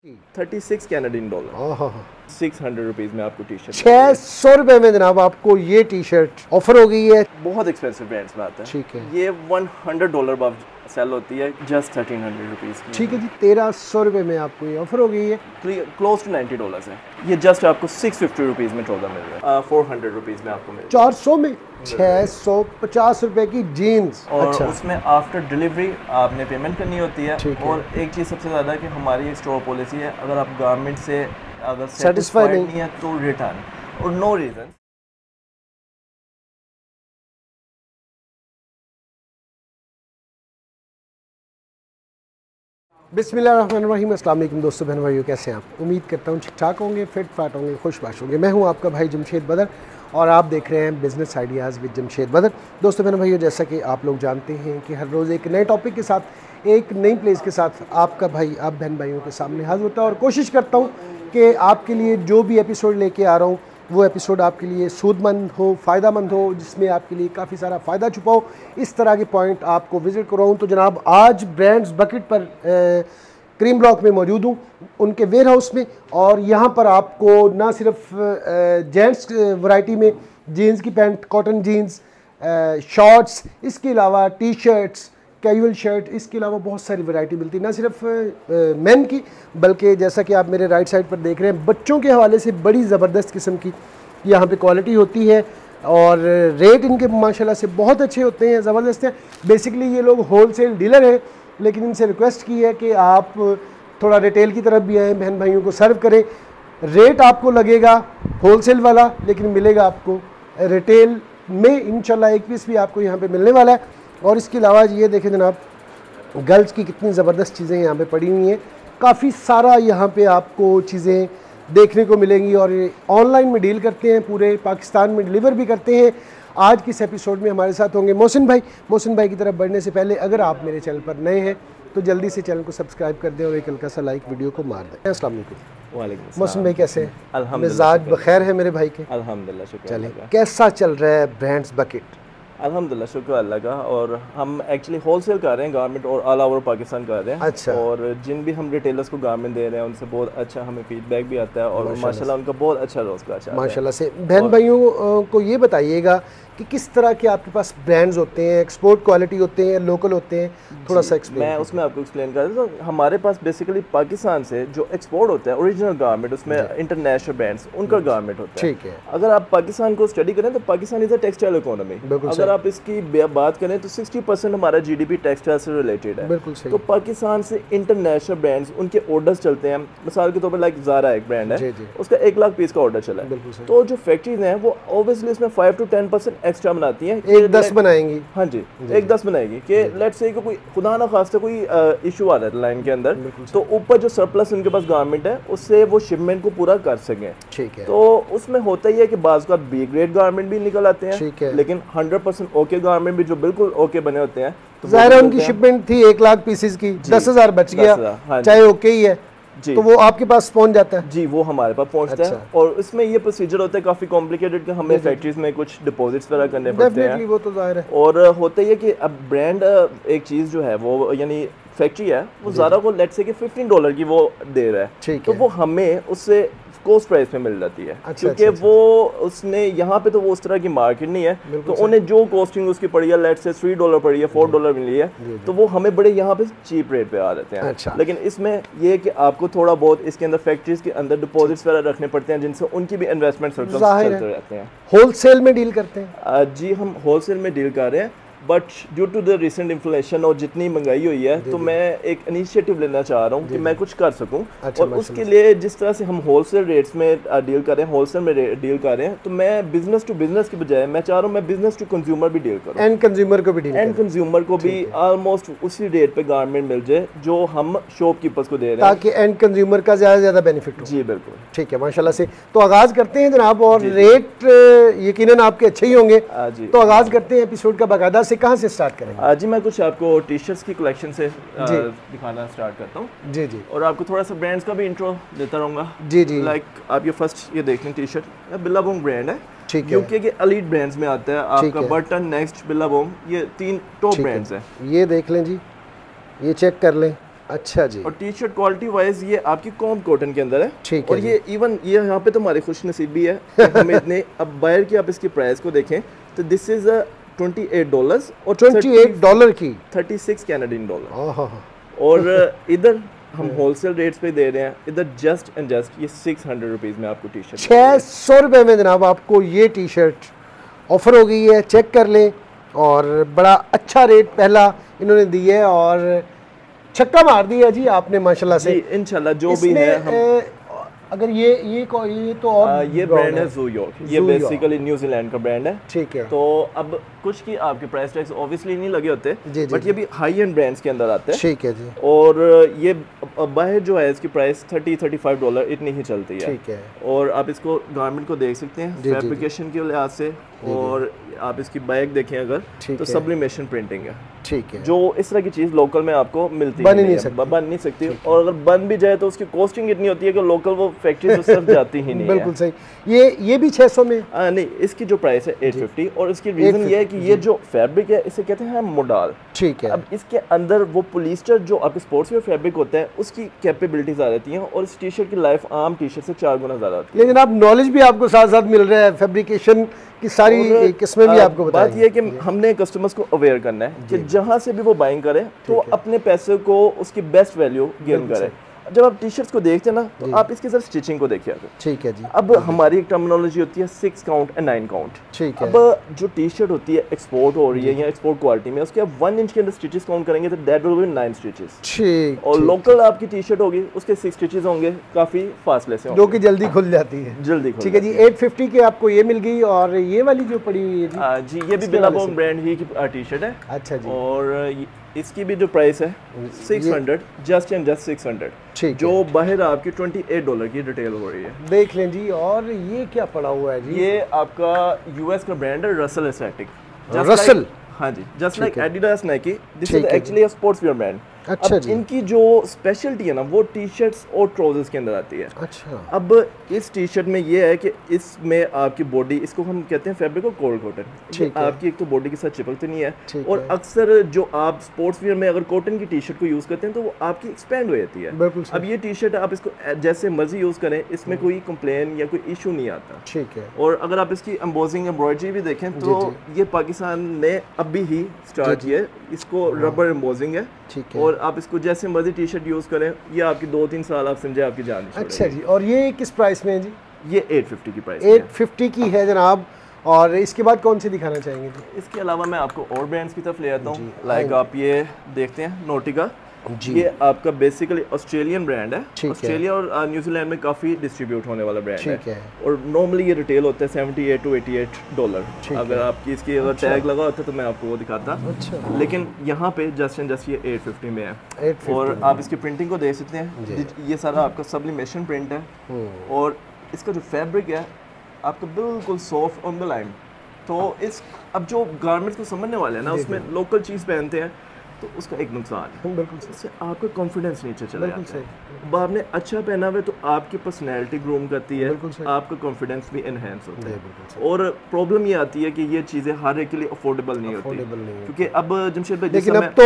36 Canadian dollar, 600 rupees में आपको T shirt 600 रुपए में जनाब आपको ये टी शर्ट ऑफर हो गई है। बहुत एक्सपेंसिव ब्रांड्स में आता है। ठीक है, ये $100 अब सेल होती है, जस्ट 1300 रुपीज़। ठीक है जी, 1300 रुपए में आपको ये ऑफर हो गई है। क्लोज टू $90 है। ये जस्ट आपको 650 रुपीज़ में ट्राउज़र मिल रहा है, 400 रुपीज़ में आपको मिल रहा है। 400 में 650 रुपए की जीन्स। और अच्छा, उसमें आफ्टर डिलीवरी आपने पेमेंट करनी होती है। और एक चीज़ सबसे ज़्यादा कि हमारी एक स्टोर पॉलिसी है, अगर आप गारमेंट से अगर सेटिस्फाइड नहीं है तो रिटर्न और नो रीज़न। बिस्मिल्लाहिर्रहमानिर्रहीम। अस्सलाम वालेकुम दोस्तों, बहन भाइयों, कैसे हैं आप? उम्मीद करता हूँ ठीक ठाक होंगे, फिट फाट होंगे, खुशबाश होंगे। मैं हूँ आपका भाई जमशेद बदर और आप देख रहे हैं बिज़नेस आइडियाज़ विद जमशेद बदर। दोस्तों बहन भाइयों, जैसा कि आप लोग जानते हैं कि हर रोज़ एक नए टॉपिक के साथ, एक नई प्लेस के साथ आपका भाई आप बहन भाइयों के सामने हाजिर होता है और कोशिश करता हूँ कि आपके लिए जो भी एपिसोड लेके आ रहा हूँ वो एपिसोड आपके लिए सूदमंद हो, फ़ायदामंद हो, जिसमें आपके लिए काफ़ी सारा फ़ायदा छुपा हो। इस तरह के पॉइंट आपको विज़िट करवाऊँ। तो जनाब आज ब्रांड्स बकेट पर क्रीम ब्लॉक में मौजूद हूँ, उनके वेयर हाउस में। और यहाँ पर आपको ना सिर्फ जेंट्स वैरायटी में जीन्स की पैंट, कॉटन जीन्स, शॉर्ट्स, इसके अलावा टी शर्ट्स, कैजुअल शर्ट, इसके अलावा बहुत सारी वैरायटी मिलती है, ना सिर्फ मेन की बल्कि जैसा कि आप मेरे राइट साइड पर देख रहे हैं, बच्चों के हवाले से बड़ी ज़बरदस्त किस्म की यहाँ पे क्वालिटी होती है और रेट इनके माशाल्लाह से बहुत अच्छे होते हैं, ज़बरदस्त हैं। बेसिकली ये लोग होलसेल डीलर हैं, लेकिन इनसे रिक्वेस्ट की है कि आप थोड़ा रिटेल की तरफ भी आएँ, बहन भाइयों को सर्व करें। रेट आपको लगेगा होलसेल वाला, लेकिन मिलेगा आपको रिटेल में इंशाल्लाह। एक पीस भी आपको यहाँ पे मिलने वाला है। और इसके अलावा ये देखें जनाब, गर्ल्स की कितनी ज़बरदस्त चीज़ें यहाँ पे पड़ी हुई हैं। काफ़ी सारा यहाँ पे आपको चीज़ें देखने को मिलेंगी और ऑनलाइन में डील करते हैं, पूरे पाकिस्तान में डिलीवर भी करते हैं। आज के इस एपिसोड में हमारे साथ होंगे मोहसिन भाई। मोहसिन भाई की तरफ बढ़ने से पहले अगर आप मेरे चैनल पर नए हैं तो जल्दी से चैनल को सब्सक्राइब कर दें और एक हल्का सा लाइक वीडियो को मार दें। अस्सलाम वालेकुम। वालेकुम। मोहसिन भाई कैसे हैं? अल्हम्दुलिल्लाह, मिजाज बखैर है मेरे भाई के? अल्हम्दुलिल्लाह, शुक्र चलिए, अल्लाह का। कैसा चल रहा है ब्रांड्स बकेट? अल्हम्दुलिल्लाह, शुक्र अल्लाह का। और हम एक्चुअली होलसेल कर रहे हैं गारमेंट और ऑल ओवर पाकिस्तान कर रहे हैं। अच्छा। और जिन भी हम रिटेलर्स को गारमेंट दे रहे हैं उनसे बहुत अच्छा हमें फीडबैक भी आता है और माशाल्लाह उनका बहुत अच्छा रोज़गार चल रहा है माशाल्लाह से। बहन भाइयों को ये बताइएगा कि किस तरह के आपके पास ब्रांड्स होते हैं, एक्सपोर्ट क्वालिटी होते हैं, लोकल होते हैं, थोड़ा सा एक्सप्लेन। मैं उसमें आपको एक्सप्लेन कर देता हूँ। हमारे पास बेसिकली पाकिस्तान से जो एक्सपोर्ट होता है ओरिजिनल गारमेंट, उसमें इंटरनेशनल ब्रांड्स उनका गारमेंट होता है। ठीक है। अगर आप पाकिस्तान को स्टडी करें तो Pakistan is a textile economy. अगर आप इसकी बात करें तो 60% हमारा जीडीपी टेक्सटाइल से रिलेटेड है। बिल्कुल सही। तो पाकिस्तान से इंटरनेशनल ब्रांड्स उनके ऑर्डर्स चलते हैं। मिसाल के तौर पर लाइक ज़ारा एक ब्रांड है, उसका 1 लाख पीस का ऑर्डर चला है। तो जो फैक्ट्रीज हैं वो ऑब्वियसली इसमें 5 to 10% एक्स्ट्रा बनाती हैं। एक 10 बनाएंगी। हाँ जी, एक 10 बनाएगी कि लेट्स से कोई खुदा ना खास्ता कोई इशू आ रहा है लाइन के अंदर, तो ऊपर जो सरप्लस उनके पास गारमेंट है उससे वो शिपमेंट को पूरा कर सकें। ठीक है। तो उसमें होता ही है कि बाज़ का बी ग्रेड गारमेंट भी निकल आते हैं, लेकिन 100% ओके गारमेंट भी जो बिल्कुल ओके बने होते हैं। तो ज़ाहिर है उनकी शिपमेंट थी 1 लाख पीसेस की, 10,000 बच गया, चाहे ओके ही है तो वो आपके पास पहुंच जाता है। जी, वो हमारे पास पहुंचता है। और इसमें ये प्रोसीजर होता है काफ़ी कॉम्प्लिकेटेड कि हमें फैक्ट्रीज में कुछ डिपॉजिट्स वगैरह करने पड़ते हैं। वो तो ज़ाहिर है। और होता ही है कि अब ब्रांड एक चीज़ जो है वो यानी फैक्ट्री है वो ज़ारा को लेट्स से कि $15 की वो दे रहा है, तो वो हमें उससे कॉस्ट प्राइस पे मिल जाती है। क्योंकि वो उसने यहाँ पे तो वो उस तरह की मार्केट नहीं है, तो उन्हें जो कॉस्टिंग उसकी पड़ी है लेट्स से $3 पड़ी है, $4 मिली है, तो वो हमें बड़े यहाँ पे चीप रेट पे आ जाते हैं। लेकिन इसमें ये है कि आपको थोड़ा बहुत इसके अंदर फैक्ट्रीज के अंदर डिपॉजिट्स वगैरह रखने पड़ते हैं जिनसे उनकी भी इन्वेस्टमेंट चलते रहते हैं। होलसेल में डील करते हैं? जी, हम होलसेल में डील कर रहे हैं, but due to the recent inflation और जितनी महंगाई हुई है तो मैं एक इनिशिएटिव लेना चाह रहा हूँ कि मैं कुछ कर सकूँ। और उसके लिए जिस तरह से हम होलसेल रेट्स में डील कर रहे हैं, होलसेल में डील कर रहे हैं, तो मैं बिजनेस टू बिजनेस की बजाय मैं चाह रहा हूँ मैं बिजनेस टू कंज्यूमर भी डील करूँ। एंड कंज्यूमर को भी डील, एंड कंज्यूमर को भी ऑलमोस्ट उसी रेट पे गारमेंट मिल जाए जो हम शॉपकीपर्स को दे रहे हैं, ताकि एंड कंज्यूमर का ज़्यादा बेनिफिट हो। जी बिल्कुल। ठीक है, माशाल्लाह से। तो आगाज़ करते हैं जनाब, और रेट यकीनन आपके अच्छे ही होंगे। तो आगाज़ करते हैं एपिसोड का। बाकायदा से कहाँ से स्टार्ट करें? जी, मैं कुछ आपको टी शर्ट्स की कलेक्शन से दिखाना स्टार्ट करता हूँ। जी जी। और आपको थोड़ा सा ब्रांड्स का भी इंट्रो देता रहूँगा। जी जी। लाइक आप ये फर्स्ट ये देख लें, टी शर्ट बिल्लाबोम ब्रांड है। ठीक है। यूके के एलीट ब्रांड्स में आता है आपका बर्टन, नेक्स्ट, बिल्लाबोम, ये 3 टॉप ब्रांड्स हैं। ये देख लें जी, ये चेक कर लें, अच्छा जी। और टी शर्ट क्वालिटी वाइज ये आपकी कॉम कॉटन के अंदर है। ठीक है। और ये इवन ये यहाँ पे तो हमारी खुश नसीबी है कि हमें इतने, अब बाहर की आप इसकी प्राइस को देखें तो दिस इज $28 और $28 की 36 कैनेडियन डॉलर। और इधर हम होलसेल रेट्स पे दे रहे हैं, इधर जस्ट एंड जस्ट ये 600 रुपीज़ में आपको टी शर्ट 600 रुपये में जनाब आपको ये टी शर्ट ऑफर हो गई है। चेक कर लें, और बड़ा अच्छा रेट पहला इन्होंने दिया है और छक्का मार दिया जी आपने माशाल्लाह से। इंशाल्लाह जो भी है हम अगर ये तो और ये ब्रांड है ज़ू यॉर्क, ये बेसिकली न्यूजीलैंड का ब्रांड है। ठीक है। तो अब कुछ की आपके प्राइस टैग्स ऑब्वियसली नहीं लगे होते, बट ये भी हाई एंड ब्रांड्स के अंदर आते हैं। ठीक है जी। और ये बाहर जो है इसकी प्राइस $30-35 इतनी ही चलती है। ठीक है। और आप इसको गारमेंट को देख सकते हैं फैब्रिकेशन के लिहाज से, और आप इसकी बैग देखें अगर तो सब्लिमेशन प्रिंटिंग है। ठीक है। जो इस तरह की चीज़ लोकल में आपको मिलती बन नहीं सकती। और अगर बन भी जाए तो उसकी कॉस्टिंग इतनी होती है कि लोकल वो फैक्ट्री से जाती ही नहीं। बिल्कुल सही। ये भी 600 में नहीं, इसकी जो प्राइस है 850, और इसकी रीज़न ये है कि ये जो फैब्रिक है इसे कहते हैं मोडाल। ठीक है। अब इसके अंदर वो पॉलिएस्टर जो आपके स्पोर्ट्स वेयर फैब्रिक होता है उसकी कैपेबिलिटीज आ जाती हैं, और इस टी शर्ट की लाइफ आम टी शर्ट से 4 गुना ज़्यादा होती है। लेकिन आप नॉलेज भी आपको साथ साथ मिल रहा है, फैब्रिकेशन की सारी किस्में भी आपको बताएंगे। बात ये है कि हमने कस्टमर्स को अवेयर करना है कि जहाँ से भी वो बाइंग करे तो अपने पैसे को उसकी बेस्ट वैल्यू गेन करे। जब आप टी शर्ट्स को देखते हैं ना तो आप इसके साथ स्टिचिंग को देखिए। ठीक है जी। अब हमारी एक टर्मिनोलॉजी होती है 6 काउंट एंड 9 काउंट। ठीक है। अब जो टी शर्ट होती है एक्सपोर्ट हो रही है या एक्सपोर्ट क्वालिटी में, उसके आप 1 इंच के अंदर स्टिचेस काउंट करेंगे तो दैट विल बी 9 स्टिचेस। ठीक। और लोकल आपकी टी शर्ट होगी उसके 6 स्टिचेस होंगे, काफ़ी फासले से, जो कि जल्दी खुल जाती है। जल्दी। ठीक है जी। 850 की आपको ये मिल गई, और ये वाली जो पड़ी हुई है जी ये भी बिलाबोंग ब्रांड ही की टी शर्ट है। अच्छा जी। और इसकी भी जो प्राइस है 600, जस्ट एंड जस्ट 600, जो बाहर आपकी $28 की रिटेल हो रही है। देख लें जी। और ये क्या पड़ा हुआ है जी? ये आपका यूएस का ब्रांड है रसल एस्थेटिक। रसल? हाँ जी, just like Adidas, Nike, this is actually a sports wear brand. अच्छा जी। इनकी जो स्पेशलिटी है ना वो टी शर्ट्स और ट्राउजर्स के अंदर आती है। अच्छा। अब इस टी शर्ट में ये है कि इसमें आपकी बॉडी, इसको हम कहते हैं फैब्रिक और कोल्ड कॉटन, आपकी एक तो बॉडी के साथ चिपकती नहीं है, और अक्सर जो आप स्पोर्ट्स वियर में अगर कॉटन की टी शर्ट को यूज़ करते हैं तो वो आपकी एक्सपेंड हो जाती है। अब ये टी शर्ट आप इसको जैसे मर्जी यूज़ करें, इसमें कोई कंप्लेन या कोई इशू नहीं आता। ठीक है। और अगर आप इसकी एम्बोजिंग एम्ब्रॉयडरी भी देखें तो ये पाकिस्तान ने अभी ही स्टार्ट किया है, इसको रबर एम्बोजिंग है। ठीक है। और आप इसको जैसे मर्जी टी शर्ट यूज़ करें, ये आपकी 2-3 साल आप समझे आपकी जान। अच्छा जी। और ये किस प्राइस में है जी? ये 850 की प्राइस 850 की है जनाब। और इसके बाद कौन सी दिखाना चाहेंगे जी? इसके अलावा मैं आपको और ब्रांड्स की तरफ ले आता हूँ। लाइक आप ये देखते हैं नोटिका जी, ये आपका बेसिकली ऑस्ट्रेलियन ब्रांड है। ऑस्ट्रेलिया और न्यूजीलैंड में काफ़ी डिस्ट्रीब्यूट होने वाला ब्रांड है। और नॉर्मली ये रिटेल होता है $78 to $88। अगर आपकी इसकी अगर टैग लगा होता तो मैं आपको वो दिखाता। अच्छा। लेकिन यहाँ पे जस्ट एंड जस्ट ये 850 में है। और आप इसकी प्रिंटिंग को देख सकते हैं, ये सारा आपका सब्लिमेशन प्रिंट है, और इसका जो फैब्रिक है आपका बिल्कुल सॉफ्ट ऑन द लाइन। तो इस अब जो गारमेंट्स को समझने वाले हैं ना उसमें लोकल चीज़ पहनते हैं तो उसका एक नुकसान है, बिल्कुल इससे आपका कॉन्फिडेंस नीचे चला जाता है। अब आपने अच्छा पहना हुआ है तो आपकी पर्सनैलिटी ग्रूम करती है, आपका कॉन्फिडेंस भी एनहेंस होता है। और प्रॉब्लम ये आती है कि ये चीज़ें हर एक के लिए अफोर्डेबल नहीं होती, क्योंकि अब जमशेद भाई लेकिन अब तो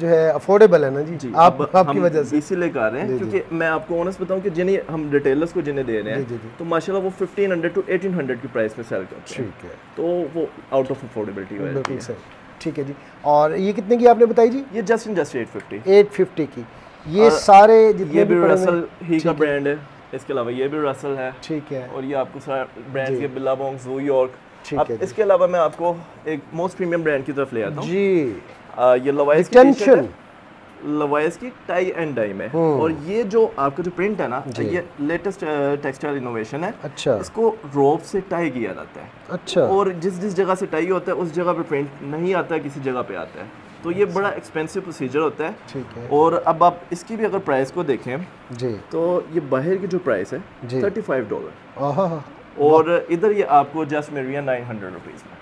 जो है अफोर्डेबल है ना जी, आपकी वजह से इसीलिए कर रहे हैं। क्योंकि मैं आपको ऑनेस्ट बताऊं कि जिन्हें हम रिटेलर्स को जिन्हें दे रहे हैं तो माशाल्लाह वो 1500 to 1800 की प्राइस में सेल करते हैं। ठीक है, तो वो आउट ऑफ अफोर्डेबिलिटी हो जाती है। ठीक है जी। और ये कितने की आपने बताई जी? ये जस्ट इन जस्ट 850 की। ये सारे जितने ये भी रसल ही का ब्रांड है, इसके अलावा ये भी रसल है। ठीक है। और ये आपको सारा ब्रांड के बिलाबोंग, ज़ू यॉर्क। अब इसके अलावा मैं आपको एक मोस्ट प्रीमियम ब्रांड की तरफ ले आता हूँ जी। ये लवाइस की टी-शर्ट है, लवाइस की टाई एंड डाई में। और ये जो आपका जो प्रिंट है ना, ये लेटेस्ट टेक्सटाइल इनोवेशन है। अच्छा। इसको रोप से टाई किया जाता है। अच्छा। और जिस जिस जगह से टाई होता है उस जगह पे प्रिंट नहीं आता है, किसी जगह पे आता है, तो ये बड़ा एक्सपेंसिव प्रोसीजर होता है। ठीक है। और अब आप इसकी भी अगर प्राइस को देखें जी, तो ये बाहर की जो प्राइस है $35, और इधर ये आपको जस्ट मिल रही है 900 रुपीज़ में।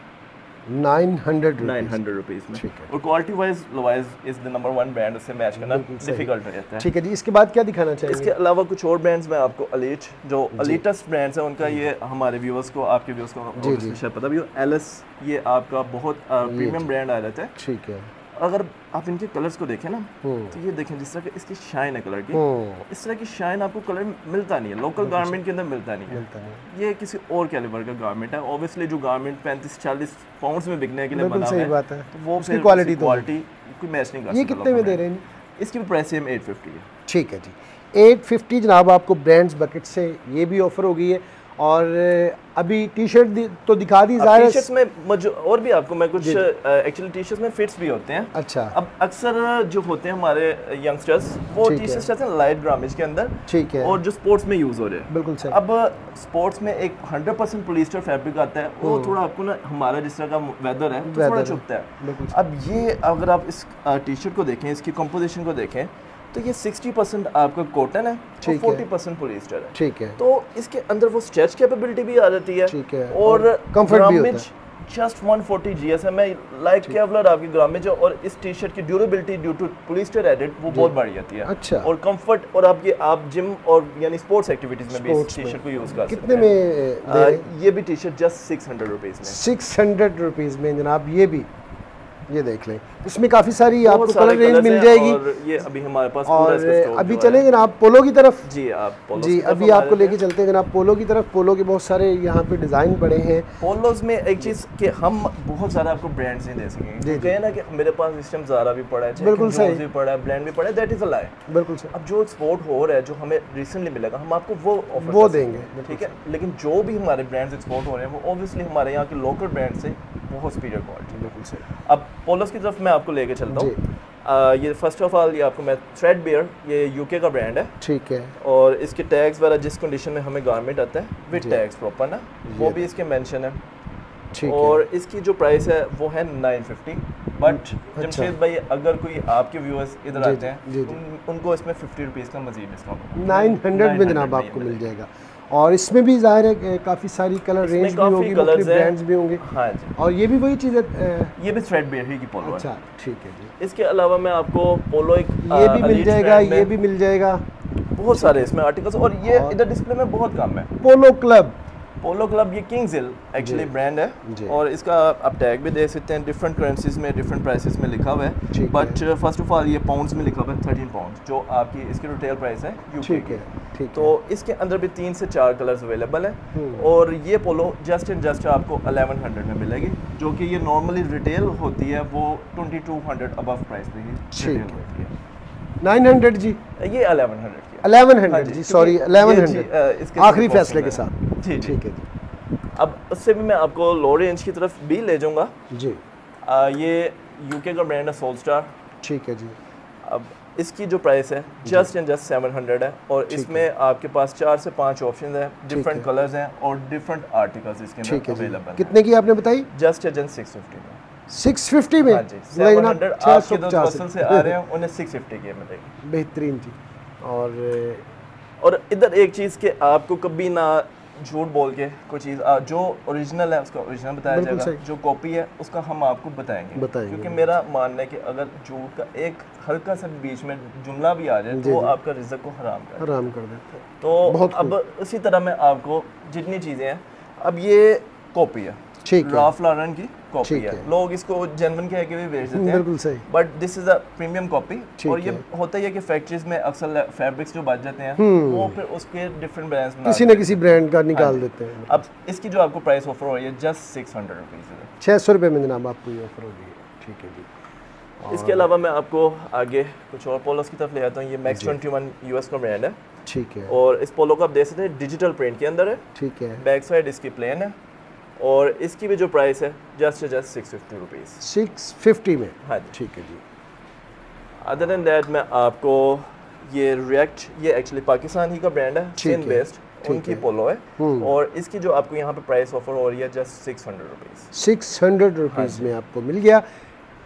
900 रुपीज़ में। और quality wise Levi's is the number 1 brand, उससे मैच करना डिफिकल्ट हो जाता है। ठीक है जी। इसके बाद क्या दिखाना चाहिए? इसके अलावा कुछ और ब्रांड्स में आपको एलीट, जो एलीटेस्ट ब्रांड्स हैं उनका, ये हमारे व्यूअर्स को, आपके व्यूअर्स को शायद पता भी हो, एलिस, ये आपका बहुत प्रीमियम ब्रांड आ जाता है। ठीक है। अगर आप इनके कलर्स को देखें ना तो ये देखें जिस तरह इसकी शाइन है कलर की, इस तरह की शाइन आपको कलर मिलता नहीं है, लोकल गारमेंट के अंदर मिलता नहीं है। ये किसी और कैलिबर का गारमेंट है। ऑब्वियसली जो गारमेंट 35-40 पाउंड्स में बिकने के लिए बना है तो वो फिर क्वालिटी कोई मैच नहीं कर सकता। ये कितने में दे रहे हैं? इसकी प्राइस सेम 850 है। ठीक है जी, 850 जनाब आपको ब्रांड्स बकेट से ये भी ऑफर हो गई है। और अभी टी शर्ट तो दिखा दी ज़ाहिर है। टी शर्ट्स में और भी आपको मैं कुछ एक्चुअली टी शर्ट्स में फिट्स भी होते हैं। अच्छा। अब अक्सर जो होते हैं हमारे यंगस्टर्स वो टी शर्ट्स रहते हैं लाइट ग्रामेज के अंदर, ठीक है, और जो स्पोर्ट्स में यूज़ हो रहे हैं। बिल्कुल सही। अब स्पोर्ट्स में एक 100% पॉलिएस्टर फैब्रिक आता है, वो थोड़ा आपको ना हमारा जिस तरह का वेदर है तो थोड़ा चुभता है। अब ये अगर आप इस टी शर्ट को देखें, इसकी कंपोजिशन को देखें तो ये 60% आपका कॉटन है और 40% पॉलिएस्टर है। ठीक है। तो इसके अंदर वो स्ट्रेच कैपेबिलिटी भी आ जाती है, ठीक है, और कंफर्ट भी होता है। जस्ट 140 GSM है, लाइट केवलर आपकी ग्रामेज है, और इस टी शर्ट की durability due to polyester added वो बहुत बढ़ जाती है। अच्छा। और कंफर्ट और आप जिम और यानी स्पोर्ट्स एक्टिविटीज में भी इस टी शर्ट को यूज कर सकते हैं। कितने में? ये भी टी शर्ट जस्ट 600 रुपीज में। 600 रुपीज में जनाब। ये देख लें, इसमें काफ़ी सारी आपको कलर रेंज मिल जाएगी। और ये अभी हमारे पास और अभी चले जनाब पोलो की तरफ। जी आप पोलो जी अभी आपको लेके चलते हैं जनाब पोलो की तरफ। पोलो के बहुत सारे यहाँ पे डिज़ाइन पड़े हैं। पोलोज में एक चीज़ कि हम बहुत ज़्यादा आपको ब्रांड्स नहीं दे सकेंगे, कहे ना कि मेरे पास इस टाइम ज़ारा भी पड़ा है, बिल्कुल सही, भी पड़ा है, ब्रांड भी पड़ा है, दैट इज़ अ लाई। बिल्कुल सही। अब जो एक्सपोर्ट हो रहा है, जो हमें रिसेंटली मिलेगा, हम आपको वो देंगे, ठीक है। लेकिन जो भी हमारे ब्रांड्स एक्सपोर्ट हो रहे हैं वो ऑब्वियसली हमारे यहाँ के लोकल ब्रांड से बहुत सुपीरियर क्वालिटी। बिल्कुल सही। अब पोलोस की तरफ मैं आपको लेके चलता हूँ। ये फर्स्ट ऑफ ऑल ये आपको मैं थ्रेडबेयर, ये यूके का ब्रांड है, ठीक है, और इसके टैग्स वगैरह जिस कंडीशन में हमें गारमेंट आता है विद टैग्स प्रॉपर ना, वो भी इसके मेंशन है, ठीक और है। इसकी जो प्राइस है वो है 950। बट जमशेद भाई अगर कोई आपके व्यूअर्स इधर आते हैं उनको इसमें 50 रुपीज़ का मजीद डिस्काउंट 900 में जनाब आपको मिल जाएगा। और इसमें भी ज़ाहिर है काफ़ी सारी कलर रेंज भी होगी, मुख्तलिफ ब्रांड्स भी होंगे। हाँ जी। और ये भी वही चीज़ है, ये भी थ्रेडबेयर ही की पोलो। अच्छा ठीक है जी। इसके अलावा मैं आपको पोलो एक ये भी मिल जाएगा, ये भी मिल जाएगा, बहुत सारे इसमें आर्टिकल्स। और ये इधर डिस्प्ले में बहुत कम है। पोलो क्लब ये किंग्स हिल एक्चुअली ब्रांड है, और इसका आप टैग भी देख सकते हैं, डिफरेंट करेंसीज में डिफरेंट प्राइसेस में लिखा हुआ है। बट फर्स्ट ऑफ ऑल ये पाउंड्स में लिखा हुआ है 13 पाउंड, जो आपकी इसकी रिटेल प्राइस है यूके की। तो इसके अंदर भी 3 से 4 कलर्स अवेलेबल है, और ये पोलो जस्ट एंड जस्ट आपको 1100 में मिलेगी, जो कि ये नॉर्मली रिटेल होती है वो 2200 अबव प्राइस पे ही रिटेल होती है। 900 जी, ये 1100 जी, सॉरी 1100 आखिरी फैसले के साथ। जी ठीक है जी। अब उससे भी मैं आपको लो रेंज की तरफ भी ले जाऊंगा जी। ये यूके का ब्रांड है सोलस्टार, ठीक है जी। अब इसकी जो प्राइस है जस्ट एंड जस्ट 700 है, और इसमें आपके पास 4 से 5 ऑप्शन है, डिफरेंट कलर्स हैं और डिफरेंट आर्टिकल्स इसके अंदर अवेलेबल है। कितने की आपने बताई? जस्ट एंड जस्ट 650 में। 650 में? हाँ जी, 700 आपके दोस्त पर्सन से आ रहे हैं, उन्हें 650 की मिलेगी। बेहतरीन जी। और इधर एक चीज़ के आपको कभी ना झूठ बोल के कोई चीज़ जो ओरिजिनल है उसका ओरिजिनल बताया जाएगा, जो कॉपी है उसका हम आपको बताएंगे, क्योंकि मेरा मानना है कि अगर झूठ का एक हल्का सा बीच में जुमला भी आ जाए तो वो आपका रिज़्क को हराम कर देता है। तो अब इसी तरह मैं आपको जितनी चीज़ें हैं, अब ये कॉपी है, राल्फ लॉरेन की कॉपी है, लोग इसको जेन्युइन कह के भी बेच देते हैं, बिल्कुल सही, but this is a premium copy. और ये होता है कि फैक्ट्रीज में अक्सर फैब्रिक्स जो बच जाते हैं वो फिर उसके डिफरेंट ब्रांड्स में किसी न किसी ब्रांड का निकाल देते हैं। अब इसकी जो आपको प्राइस ऑफर हो रही है जस्ट 600 रुपीज़ है, 600 रुपये में जनाब आपको ये ऑफर हो रही है, ठीक है जी। इसके अलावा मैं आपको आगे कुछ और पोलोस की तरफ ले आता हूँ। ये मैक्स 21 यूएस का ब्रांड है, ठीक है, और इस पोलो को आप देख सकते हैं डिजिटल प्रिंट के अंदर है, ठीक है, बैक साइड इसकी प्लेन है, और इसकी भी जो प्राइस है जस्ट 650 रुपीज़। 650 में? हाँ जी, ठीक है जी। अदर देन दैट मैं आपको ये रिएक्ट, ये एक्चुअली पाकिस्तान ही का ब्रांड है, चीन बेस्ड, उनकी पोलो है, और इसकी जो आपको यहाँ पे प्राइस ऑफर हो रही है जस्ट 600 रुपीज़। 600 रुपीज़ में आपको मिल गया।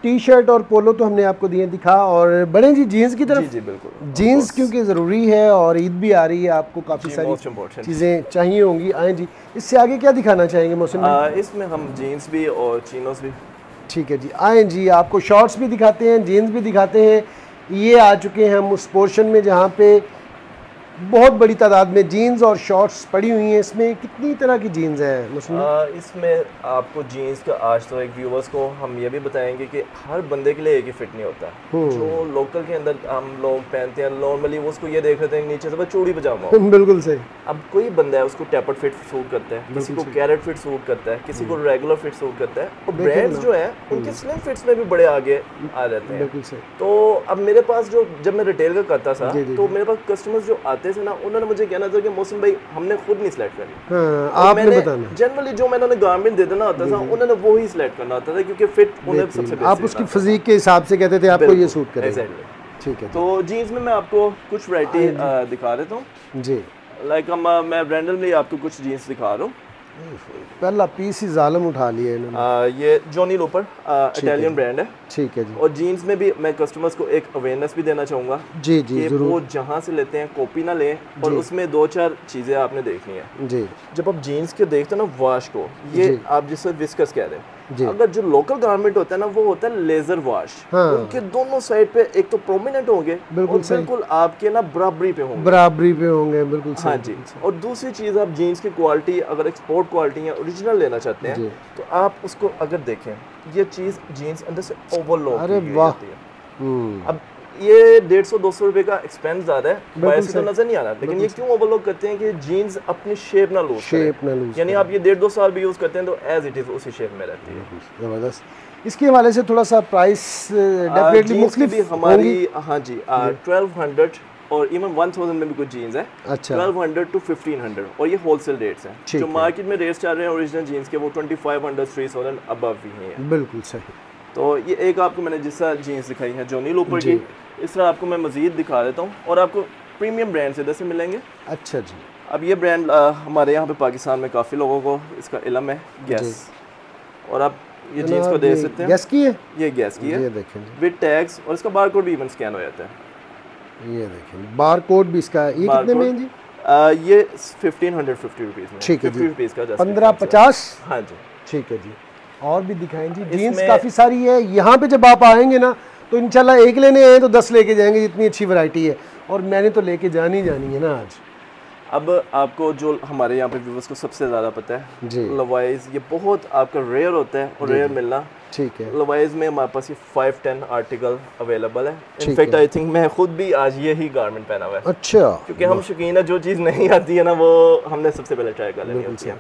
टी शर्ट और पोलो तो हमने आपको दिए दिखा, और बड़े जी जीन्स की तरफ। जी बिल्कुल, जीन्स क्योंकि ज़रूरी है और ईद भी आ रही है, आपको काफ़ी सारी चीज़ें चाहिए होंगी। आए जी, इससे आगे क्या दिखाना चाहेंगे मौसम? इसमें हम जीन्स भी और चीनोस भी। ठीक है जी, आए जी, आपको शॉर्ट्स भी दिखाते हैं, जीन्स भी दिखाते हैं। ये आ चुके हैं हम उस पोर्शन में जहाँ पे बहुत बड़ी तादाद में जीन्स और शॉर्ट्स पड़ी हुई हैं। इसमें कितनी तरह की जीन्स हैं? इसमें आपको जीन्स का आज तो एक व्यूवर्स को हम ये भी बताएंगे कि हर बंदे के लिए एक ही फिट नहीं होता। जो लोकल के अंदर हम लोग पहनते हैं नॉर्मली, वो उसको ये देख रहे हैं नीचे से बस चूड़ी पजामा हो। बिल्कुल सही। अब कोई बंदा है उसको टैपर्ड फिट सूट करता है, किसी को कैरेट फिट सूट करता है, किसी को रेगुलर फिट सूट करता है, और ब्रांड्स जो है उनके स्लिम फिट्स में भी बड़े आगे आ जाते हैं। बिल्कुल सही। तो अब मेरे पास जो जब मैं रिटेल का करता था तो मेरे पास कस्टमर्स जो आते थे ना, उन्होंने मुझे कहना था कि मोहसिन भाई हमने खुद नहीं सिलेक्ट करनी। आपने बताना जनरली जो मैंने गारमेंट दे देना होता था उन्होंने वो ही सिलेक्ट करना होता था, क्योंकि फिट उन्हें सबसे आप उसकी फिजिक के हिसाब से कहते थे आपको ये सूट करेगा। ठीक है। तो जीन्स में मैं आपको कुछ वैरायटी दिखा देता हूँ जी। लाइक मैं ब्रांडल में आपको कुछ जीन्स दिखा रहा हूँ। पहला पीस ही जालम उठा लिया इन्होंने। ये जॉनी लोपर इटालियन ब्रांड है। ठीक है जी। और जीन्स में भी मैं कस्टमर्स को एक अवेयरनेस भी देना चाहूँगा जी जी कि जरूर। वो जहाँ से लेते हैं कॉपी ना लें, और उसमें 2-4 चीज़ें आपने देखनी है जी। जब आप जीन्स के देखते हैं ना वॉश को, ये आप जिससे विस्कस कह रहे हैं, अगर जो लोकल गारमेंट होता है ना वो होता है लेजर वॉश। उनके दोनों साइड पे एक तो प्रोमिनेंट होंगे, बिल्कुल आपके ना बराबरी पे होंगे। बिल्कुल हाँ जी। और दूसरी चीज़, आप जीन्स की क्वालिटी अगर एक्सपोर्ट क्वालिटी या ओरिजिनल लेना चाहते हैं तो आप उसको अगर देखें, ये चीज़ जीन्स अंदर से ओवरलोड की होती है। अब ये 150-200 रुपए का एक्सपेंस ज़्यादा है, बाहर से तो नजर नहीं आ रहा, लेकिन ये क्यों ओवरलोड करते हैं कि जीन्स अपनी शेप ना लूज, यानी आप ये 1.5-2 साल भी यूज़ करते हैं तो एज इट इज़ उसी शेप में रहती है। जबरदस्त। इसके हवाले से थोड़ा सा प्राइस डेफिनेटली मुख्तलिफ हमारी। हाँ जी, 1200 और इवन 1000 में भी कुछ जीन्स है। अच्छा। 1200 to 1500, और ये होलसेल रेट्स हैं। जो मार्केट में रेट्स चल रहे हैं ओरिजिनल जीन्स के वो 2500 3000 अबव ही हैं। बिल्कुल सही। तो ये एक आपको मैंने जिसका जीन्स दिखाई है जॉनी लोपर की, इस तरह आपको मैं मजीद दिखा देता हूँ, और आपको प्रीमियम ब्रांड्स इधर से मिलेंगे। अच्छा जी। अब ये ब्रांड हमारे यहाँ पे पाकिस्तान में काफ़ी लोगों को इसका इल्म है, गैस। और आप ये जीन्स को देख सकते हैं, गैस की है, ये गैस की है, ये देखें विद टैग्स, और इसका बार कोड भी इवन स्कैन हो जाता है। ये देखें बार कोड भी इसका। ये कितने में है जी? ये 1550 रुपीज़ में। ठीक है जी। 50 रुपीज़ का 1550। हाँ जी। ठीक है जी। और भी दिखाएं जी। जीन्स काफ़ी सारी है यहाँ पे। जब आप आएंगे ना तो इंशाल्लाह एक लेने आए तो 10 लेके जाएंगे, इतनी अच्छी वैरायटी है, और मैंने तो लेके जानी है ना आज। अब आपको जो हमारे यहाँ पे व्यूअर्स को सबसे ज़्यादा पता है जी, लवाइज, ये बहुत आपका रेयर होता है और रेयर मिलना। ठीक है। लवाइज में हमारे पास ये 5-10 आर्टिकल अवेलेबल है। इनफैक्ट आई थिंक मैं खुद भी आज ये ही गारमेंट पहना हुआ है। अच्छा। क्योंकि हम शौकीन है, जो चीज़ नहीं आती है ना वो हमने सबसे पहले ट्राई कर लेनी होती है।